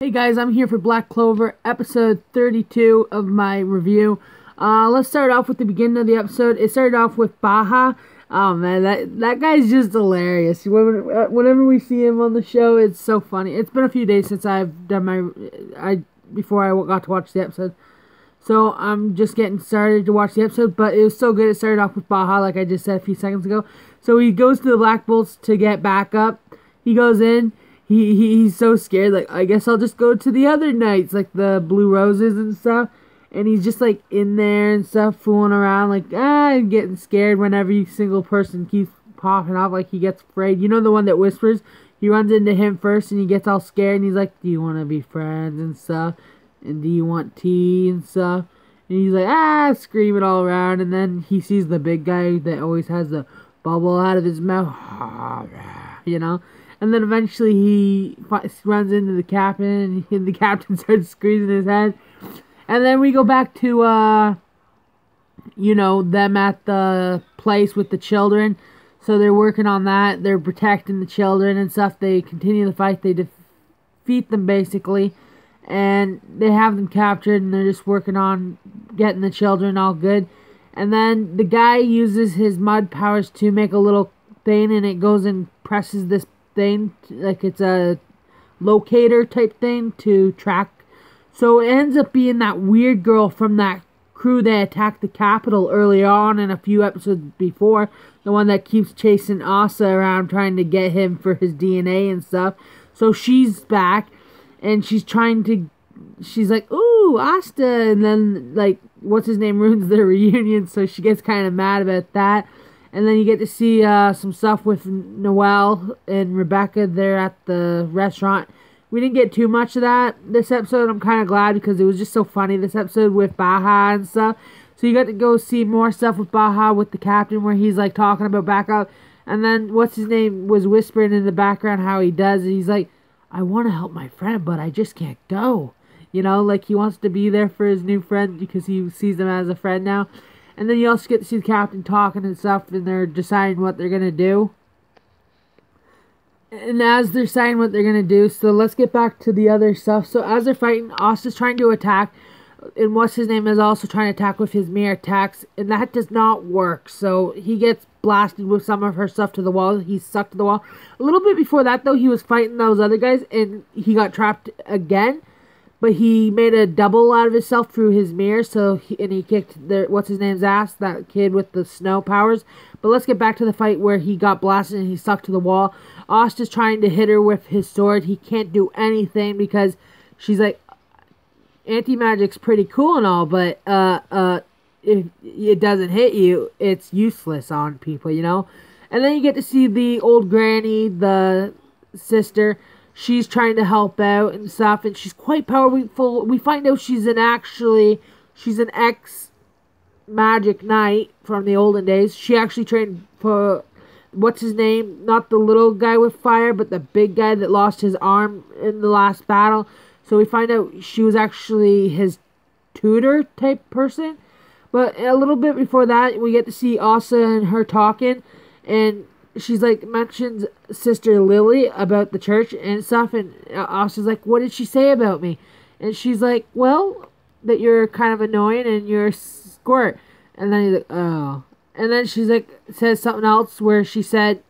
Hey guys, I'm here for Black Clover, episode 32 of my review. Let's start off with the beginning of the episode. It started off with Baja. Oh man, that guy's just hilarious. Whenever we see him on the show, it's so funny. It's been a few days since I've done before I got to watch the episode. So I'm just getting started to watch the episode, but it was so good. It started off with Baja, like I just said a few seconds ago. So he goes to the Black Bolts to get back up. He goes in. He's so scared, like, I guess I'll just go to the other nights, like the Blue Roses and stuff, and he's just, like, in there and stuff, fooling around, like, getting scared when every single person keeps popping up, like, he gets afraid. You know the one that whispers? He runs into him first, and he gets all scared, and he's like, do you want to be friends and stuff, and do you want tea and stuff, and he's like, screaming all around, and then he sees the big guy that always has the bubble out of his mouth, you know? And then eventually he runs into the captain, and the captain starts squeezing his head. And then we go back to, them at the place with the children. So they're working on that. They're protecting the children and stuff. They continue the fight. They defeat them, basically. And they have them captured, and they're just working on getting the children all good. And then the guy uses his mud powers to make a little thing, and it goes and presses this thing, like it's a locator type thing to track. So it ends up being that weird girl from that crew that attacked the Capitol early on in a few episodes before, the one that keeps chasing Asa around trying to get him for his DNA and stuff. So she's back, and she's like, ooh, Asta, and then, like, what's his name ruins their reunion, so she gets kind of mad about that. And then you get to see some stuff with Noelle and Rebecca there at the restaurant. We didn't get too much of that this episode. I'm kind of glad because it was just so funny this episode with Baja and stuff. So you got to go see more stuff with Baja with the captain where he's like talking about backup. And then what's his name was whispering in the background how he does it. He's like, I want to help my friend, but I just can't go. You know, like he wants to be there for his new friend because he sees them as a friend now. And then you also get to see the captain talking and stuff, and they're deciding what they're going to do. And as they're deciding what they're going to do, so let's get back to the other stuff. So as they're fighting, Asta's trying to attack, and what's his name is also trying to attack with his mirror attacks, and that does not work. So he gets blasted with some of her stuff to the wall. He's stuck to the wall. A little bit before that, though, he was fighting those other guys, and he got trapped again. But he made a double out of himself through his mirror, and he kicked what's his name's ass, that kid with the snow powers. But let's get back to the fight where he got blasted and he stuck to the wall. Asta's trying to hit her with his sword. He can't do anything because she's like, anti-magic's pretty cool and all, but if it doesn't hit you, it's useless on people, you know? And then you get to see the old granny, the sister. She's trying to help out and stuff, and she's quite powerful. We find out she's an ex-magic knight from the olden days. She actually trained for, what's his name? Not the little guy with fire, but the big guy that lost his arm in the last battle. So we find out she was actually his tutor type person. But a little bit before that, we get to see Asa and her talking, and she's like, mentions Sister Lily about the church and stuff, and Asa's like, what did she say about me? And she's like, well, that you're kind of annoying and you're a squirt. And then he's like, oh. And then she's like, says something else where she said,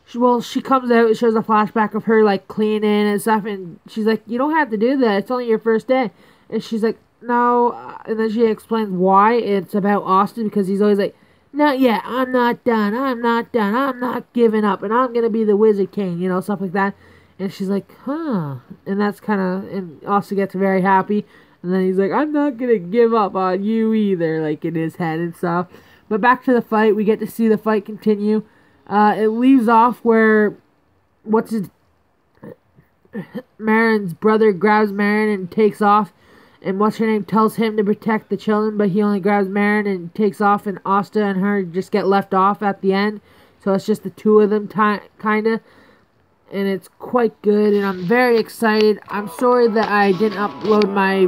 she comes out, it shows a flashback of her like cleaning and stuff, and she's like, you don't have to do that, it's only your first day. And she's like, no. And then she explains why it's about Austin, because he's always like, not yet, I'm not done, I'm not giving up, and I'm gonna be the Wizard King, you know, stuff like that. And she's like, huh. And that's kind of, and Austin gets very happy, and then he's like, I'm not gonna give up on you either, like in his head and stuff. But back to the fight, we get to see the fight continue. It leaves off where, Marin's brother grabs Marin and takes off. And what's her name tells him to protect the children, but he only grabs Marin and takes off, and Asta and her just get left off at the end. So it's just the two of them, kind of. And it's quite good, and I'm very excited. I'm sorry that I didn't upload my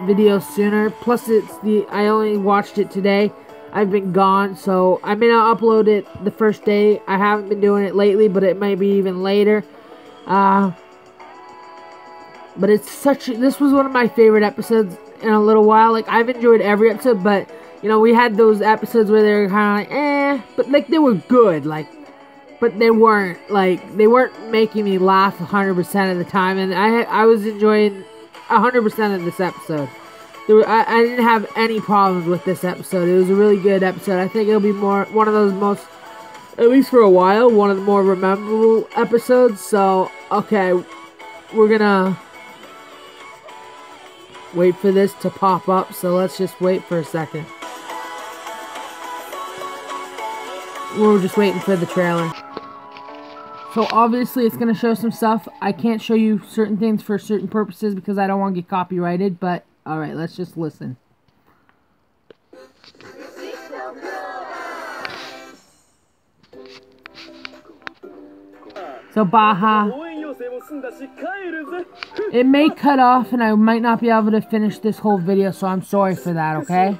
video sooner. Plus, I only watched it today. I've been gone, so I may not upload it the first day. I haven't been doing it lately, but it might be even later. But this was one of my favorite episodes in a little while. Like, I've enjoyed every episode, but, you know, we had those episodes where they were kind of like, but, like, they were good, like, but they weren't making me laugh 100% of the time, and I was enjoying 100% of this episode. I didn't have any problems with this episode. It was a really good episode. I think it'll be one of those most, at least for a while, one of the more memorable episodes. So, okay, we're gonna wait for this to pop up, so let's just wait for a second. We're just waiting for the trailer. So obviously it's going to show some stuff. I can't show you certain things for certain purposes because I don't want to get copyrighted, but alright, let's just listen. So Baja, it may cut off and I might not be able to finish this whole video, so I'm sorry for that, okay?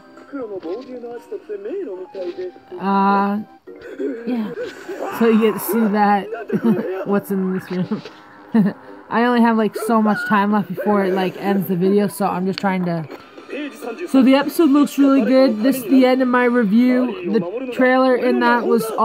Yeah. So you get to see that, what's in this room. I only have like so much time left before it like ends the video, so I'm just trying to... So the episode looks really good. This is the end of my review. The trailer in that was awesome.